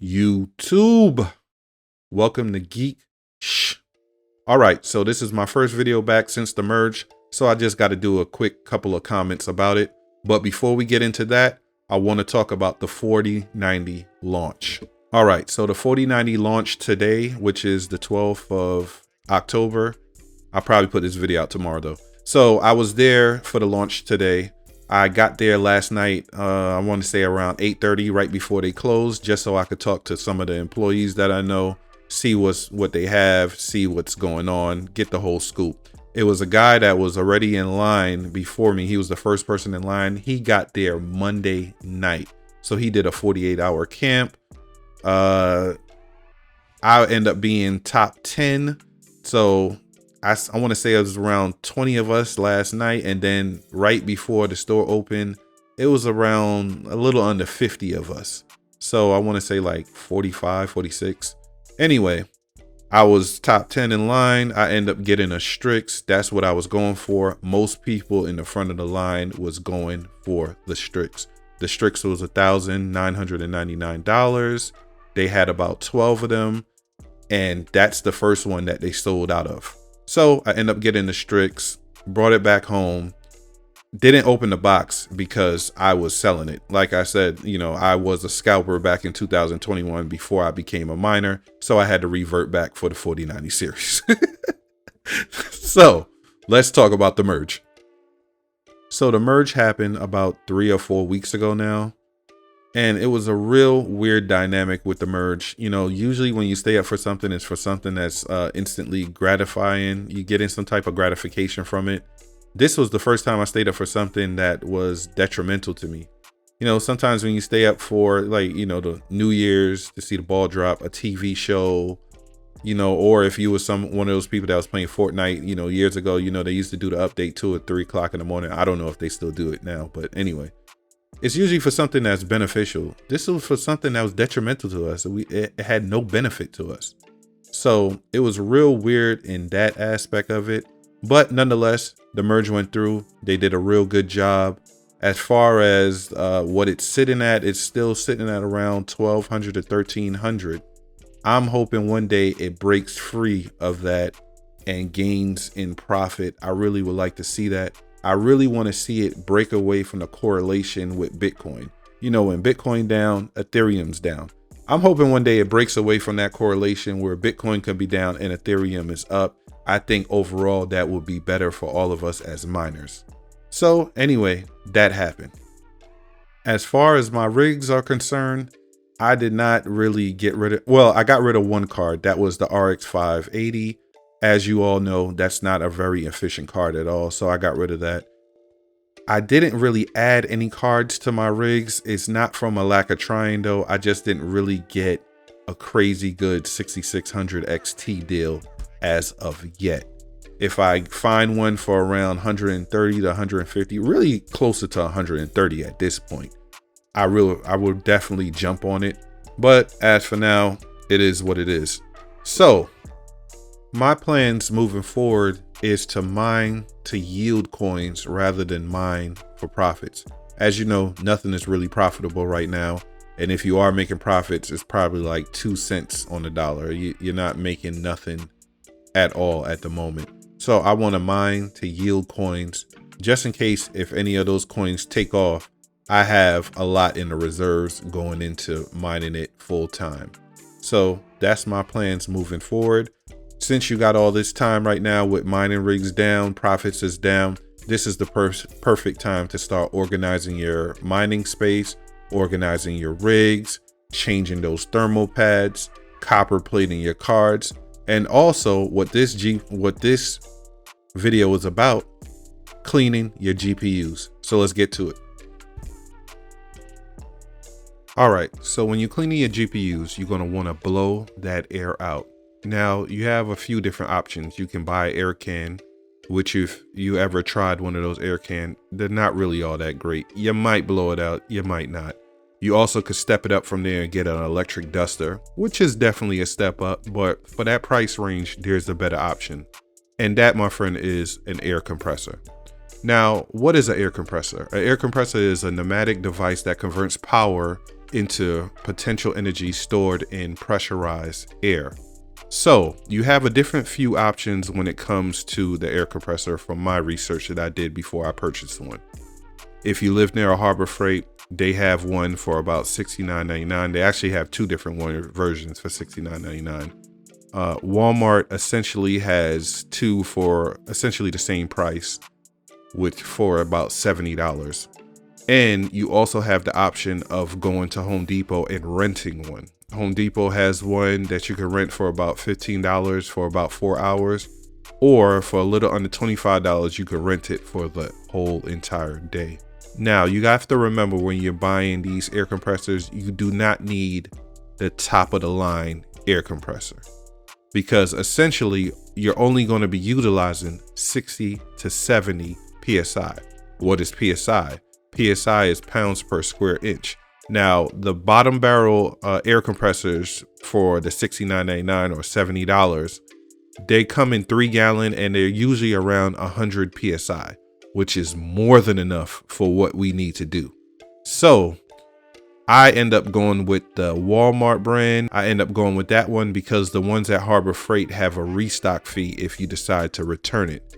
YouTube. Welcome to Geek Shh. All right, so this is my first video back since the merge, so I just got to do a quick couple of comments about it. But before we get into that, I want to talk about the 4090 launch. All right, so the 4090 launched today, which is the 12th of October. I'll probably put this video out tomorrow though. So I was there for the launch today. I got there last night, I want to say around 8:30, right before they closed, just so I could talk to some of the employees that I know, see what they have, see what's going on, get the whole scoop. It was a guy that was already in line before me. He was the first person in line. He got there Monday night. So he did a 48-hour camp. I end up being top 10. So I want to say it was around 20 of us last night. And then right before the store opened, it was around a little under 50 of us. So I want to say like 45, 46. Anyway, I was top 10 in line. I end up getting a Strix. That's what I was going for. Most people in the front of the line was going for the Strix. The Strix was $1,999. They had about 12 of them. And that's the first one that they sold out of. So I end up getting the Strix, brought it back home, didn't open the box because I was selling it. Like I said, you know, I was a scalper back in 2021 before I became a miner. So I had to revert back for the 4090 series. So let's talk about the merge. So the merge happened about 3 or 4 weeks ago now. And it was a real weird dynamic with the merge. You know, usually when you stay up for something, it's for something that's instantly gratifying. You get in some type of gratification from it. This was the first time I stayed up for something that was detrimental to me. You know, sometimes when you stay up for, like, you know, the New Year's to see the ball drop, a TV show, you know, or if you was one of those people that was playing Fortnite, you know, years ago, you know, they used to do the update 2 or 3 o'clock in the morning. I don't know if they still do it now, but anyway. It's usually for something that's beneficial. This was for something that was detrimental to us. It had no benefit to us. So it was real weird in that aspect of it. But nonetheless, the merge went through. They did a real good job. As far as what it's sitting at, it's still sitting at around 1,200 to 1,300. I'm hoping one day it breaks free of that and gains in profit. I really would like to see that. I really want to see it break away from the correlation with Bitcoin. You know, when Bitcoin down, Ethereum's down. I'm hoping one day it breaks away from that correlation where Bitcoin could be down and Ethereum is up. I think overall that would be better for all of us as miners. So anyway, that happened. As far as my rigs are concerned, I did not really get rid of, well, I got rid of one card. That was the RX 580. As you all know, that's not a very efficient card at all, so I got rid of that. I didn't really add any cards to my rigs. It's not from a lack of trying though. I just didn't really get a crazy good 6600 XT deal as of yet. If I find one for around 130 to 150, really closer to 130 at this point, I will definitely jump on it. But as for now, it is what it is. So my plans moving forward is to mine to yield coins rather than mine for profits. As you know, nothing is really profitable right now. And if you are making profits, it's probably like 2 cents on the dollar. You're not making nothing at all at the moment. So I want to mine to yield coins just in case if any of those coins take off, I have a lot in the reserves going into mining it full time. So that's my plans moving forward. Since you got all this time right now with mining rigs down, profits is down, this is the perfect time to start organizing your mining space, organizing your rigs, changing those thermal pads, copper plating your cards, and also what this video is about, cleaning your GPUs. So let's get to it. All right, so when you're cleaning your GPUs, you're going to want to blow that air out. Now, you have a few different options. You can buy an air can, which if you ever tried one of those air cans, they're not really all that great. You might blow it out, you might not. You also could step it up from there and get an electric duster, which is definitely a step up, but for that price range, there's a better option. And that, my friend, is an air compressor. Now, what is an air compressor? An air compressor is a pneumatic device that converts power into potential energy stored in pressurized air. So you have a different few options when it comes to the air compressor from my research that I did before I purchased one. If you live near a Harbor Freight, they have one for about $69.99. They actually have two different versions for $69.99. Walmart essentially has two for essentially the same price, which for about $70. And you also have the option of going to Home Depot and renting one. Home Depot has one that you can rent for about $15 for about 4 hours, or for a little under $25, you can rent it for the whole entire day. Now, you have to remember when you're buying these air compressors, you do not need the top of the line air compressor, because essentially you're only going to be utilizing 60 to 70 PSI. What is PSI? PSI is pounds per square inch. Now, the bottom barrel air compressors for the $69.99 or $70, they come in 3-gallon and they're usually around 100 PSI, which is more than enough for what we need to do. So I end up going with the Walmart brand. I end up going with that one because the ones at Harbor Freight have a restock fee if you decide to return it.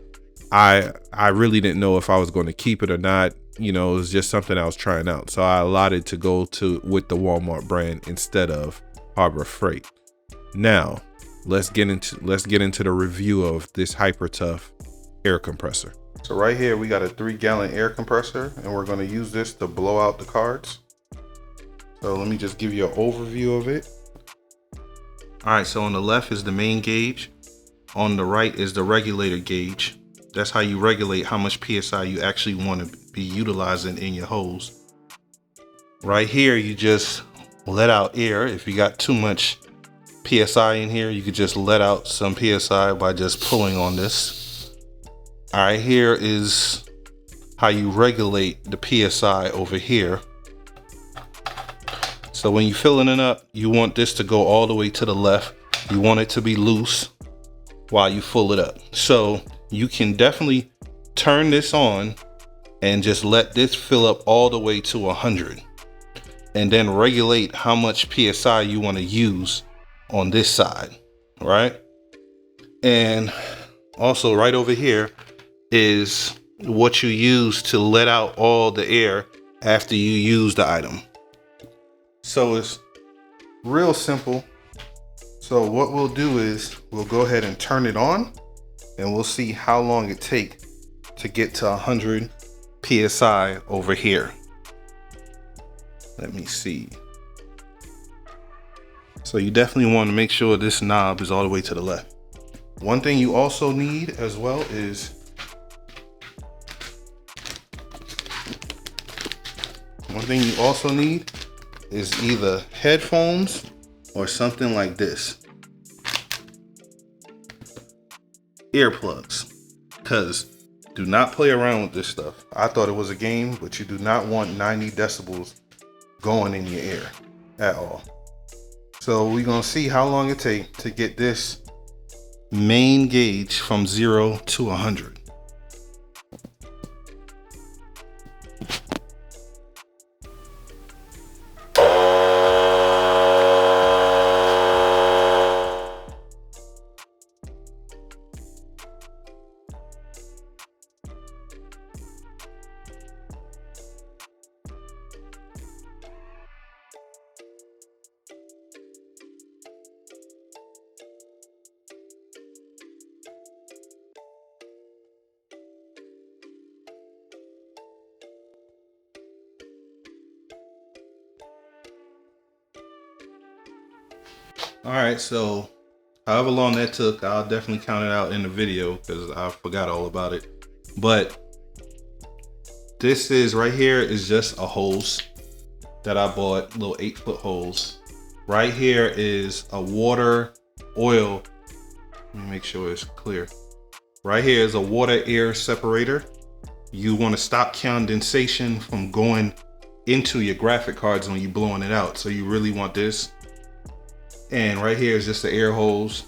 I really didn't know if I was going to keep it or not. You know, it was just something I was trying out. So I allotted to go with the Walmart brand instead of Harbor Freight. Now, let's get into the review of this Hyper Tough air compressor. So right here, we got a 3-gallon air compressor, and we're going to use this to blow out the cards. So let me just give you an overview of it. All right, so on the left is the main gauge. On the right is the regulator gauge. That's how you regulate how much PSI you actually want to be utilizing in your hose. Right here, you just let out air. If you got too much PSI in here, you could just let out some PSI by just pulling on this. All right, here is how you regulate the PSI over here. So when you're filling it up, you want this to go all the way to the left. You want it to be loose while you fill it up. So you can definitely turn this on and just let this fill up all the way to 100, and then regulate how much PSI you want to use on this side, right? And also right over here is what you use to let out all the air after you use the item. So it's real simple. So what we'll do is we'll go ahead and turn it on, and we'll see how long it takes to get to 100 PSI over here. Let me see. So you definitely want to make sure this knob is all the way to the left. One thing you also need as well is either headphones or something like this. Earplugs. Because do not play around with this stuff. I thought it was a game, but you do not want 90 decibels going in your ear at all. So we're gonna see how long it takes to get this main gauge from 0 to 100. All right, so however long that took, I'll definitely count it out in the video because I forgot all about it. But this is right here is just a hose that I bought, little 8-foot hose. Right here is a water oil. Let me make sure it's clear. Right here is a water air separator. You want to stop condensation from going into your graphic cards when you're blowing it out. So you really want this. And right here is just the air hose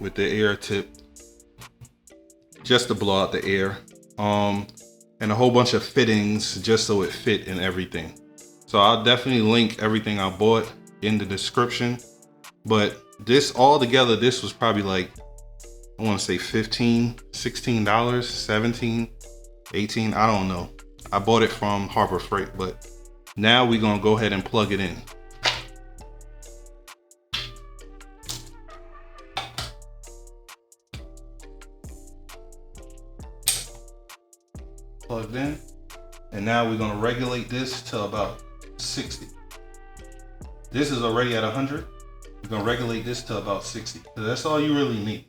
with the air tip, just to blow out the air. And a whole bunch of fittings just so it fit and everything. So I'll definitely link everything I bought in the description. But this all together, this was probably like, I want to say $15, $16, $17, $18, I don't know. I bought it from Harbor Freight, but now we're gonna go ahead and plug it in. Plugged in. And now we're gonna regulate this to about 60. This is already at 100. We're gonna regulate this to about 60. So that's all you really need.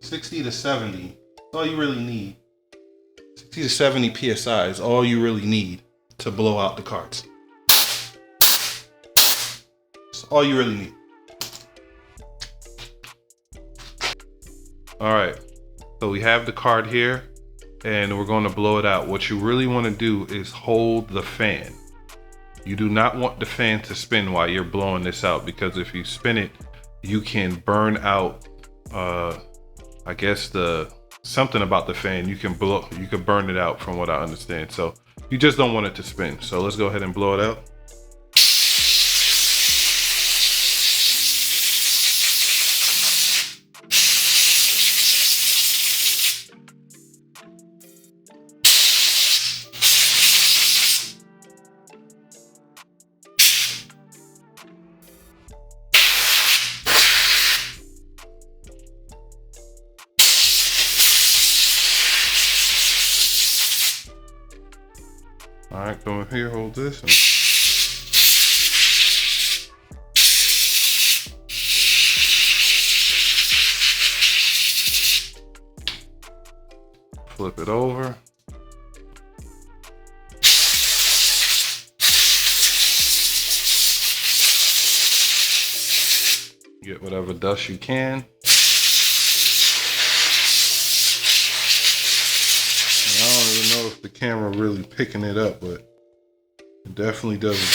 60 to 70, that's all you really need. 60 to 70 PSI is all you really need to blow out the cards. That's all you really need. All right, so we have the card here and we're gonna blow it out. What you really wanna do is hold the fan. You do not want the fan to spin while you're blowing this out, because if you spin it, you can burn out, I guess something about the fan, you can burn it out from what I understand. So you just don't want it to spin. So let's go ahead and blow it out. All right, come over here, hold this. And flip it over. Get whatever dust you can. I don't even know if the camera really picking it up, but it definitely does a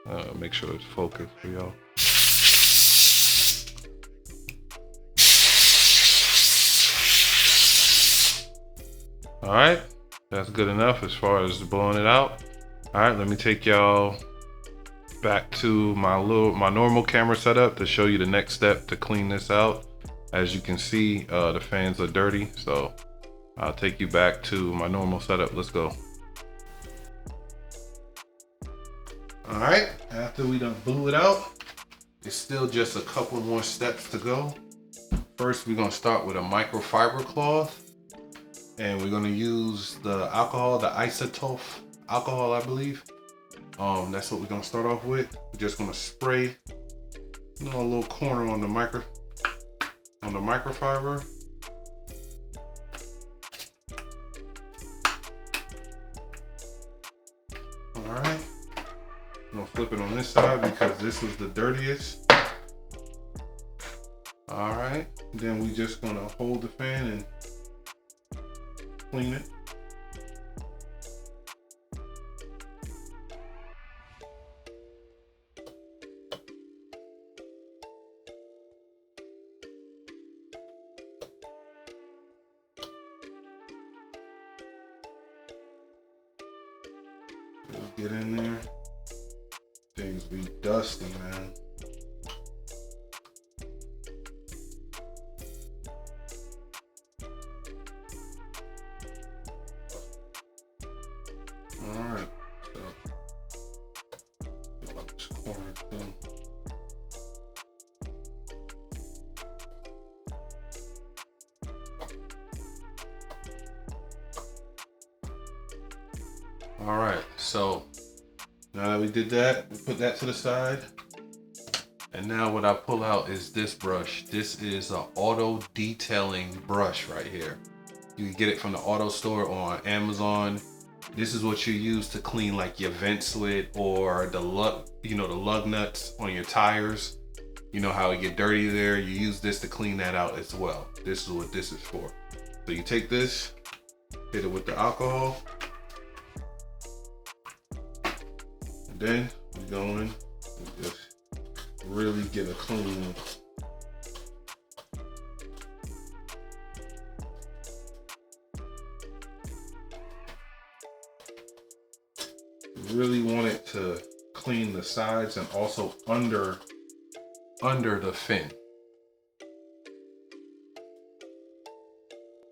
job. Make sure it's focused for y'all. All right, that's good enough as far as blowing it out. All right, let me take y'all back to my normal camera setup to show you the next step to clean this out. As you can see, the fans are dirty, so I'll take you back to my normal setup. Let's go. All right, after we done blew it out, it's still just a couple more steps to go. First, we're gonna start with a microfiber cloth, and we're gonna use the alcohol, the isotope alcohol, I believe. That's what we're gonna start off with. We're just gonna spray, a little corner on the microfiber. All right, I'm gonna flip it on this side because this was the dirtiest. All right, then we just gonna hold the fan and clean it. Get in there. Things be dusty, man. All right. So, this corner thing. All right, so now that we did that, we put that to the side. And now what I pull out is this brush. This is an auto detailing brush right here. You can get it from the auto store or on Amazon. This is what you use to clean like your vents with, or the lug nuts on your tires. You know how it get dirty there. You use this to clean that out as well. This is what this is for. So you take this, hit it with the alcohol. Then we go in and just really get a clean. You really want it to clean the sides and also under the fin.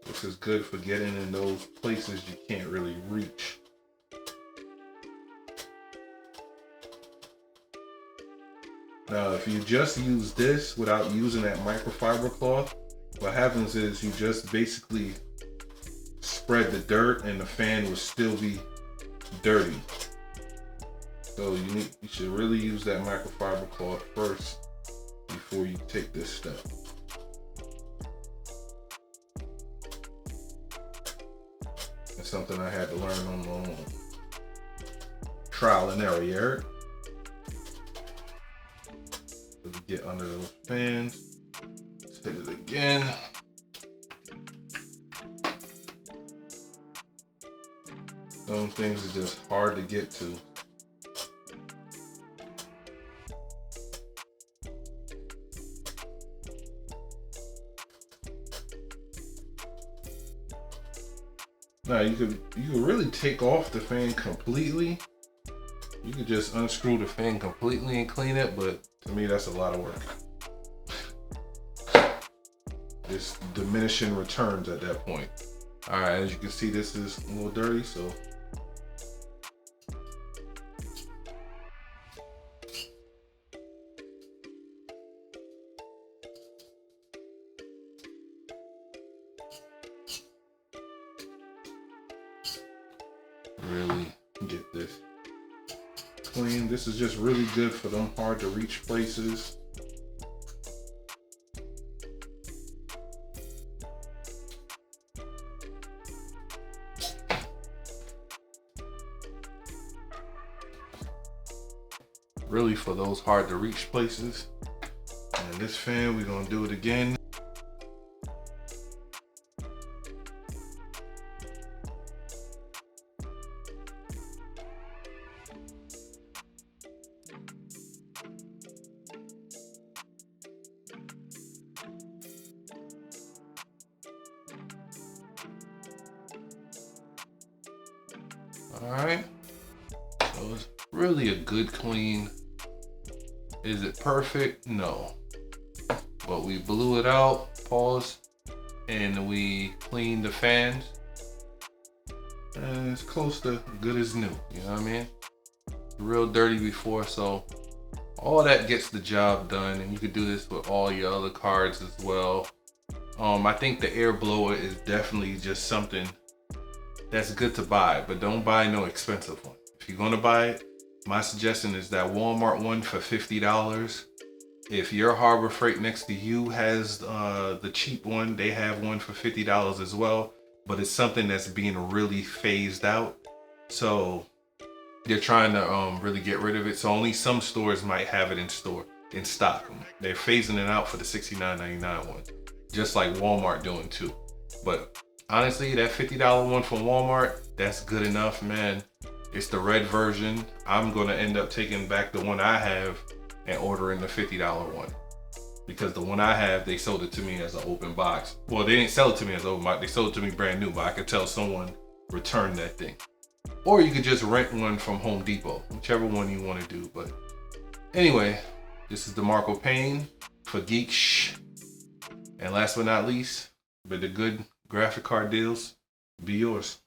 This is good for getting in those places you can't really reach. Now, if you just use this without using that microfiber cloth, what happens is you just basically spread the dirt and the fan will still be dirty. So you should really use that microfiber cloth first before you take this step. It's something I had to learn on my own. Trial and error, you heard? So we get under those fans. Let's hit it again. Some things are just hard to get to. Now you could really take off the fan completely. You could just unscrew the fan completely and clean it, but to me that's a lot of work. It's diminishing returns at that point. All right, as you can see, this is a little dirty, so really get this clean. This is just really good for them hard to reach places. Really for those hard to reach places. And this fan, we're gonna do it again. All right, so it's really a good clean. Is it perfect? No, but we blew it out, pause, and we cleaned the fans, and it's close to good as new, you know what I mean? Real dirty before, so all that gets the job done, and you could do this with all your other cards as well. I think the air blower is definitely just something that's good to buy, but don't buy no expensive one. If you're gonna buy it, my suggestion is that Walmart one for $50. If your Harbor Freight next to you has the cheap one, they have one for $50 as well, but it's something that's being really phased out. So they're trying to really get rid of it. So only some stores might have it in stock. They're phasing it out for the $69.99 one, just like Walmart doing too. But honestly, that $50 one from Walmart, that's good enough, man. It's the red version. I'm gonna end up taking back the one I have and ordering the $50 one. Because the one I have, they sold it to me as an open box. Well, they didn't sell it to me as an open box, they sold it to me brand new, but I could tell someone returned that thing. Or you could just rent one from Home Depot, whichever one you wanna do. But anyway, this is DeMarco Payne for Geeks. And last but not least, but the good graphic card deals, be yours.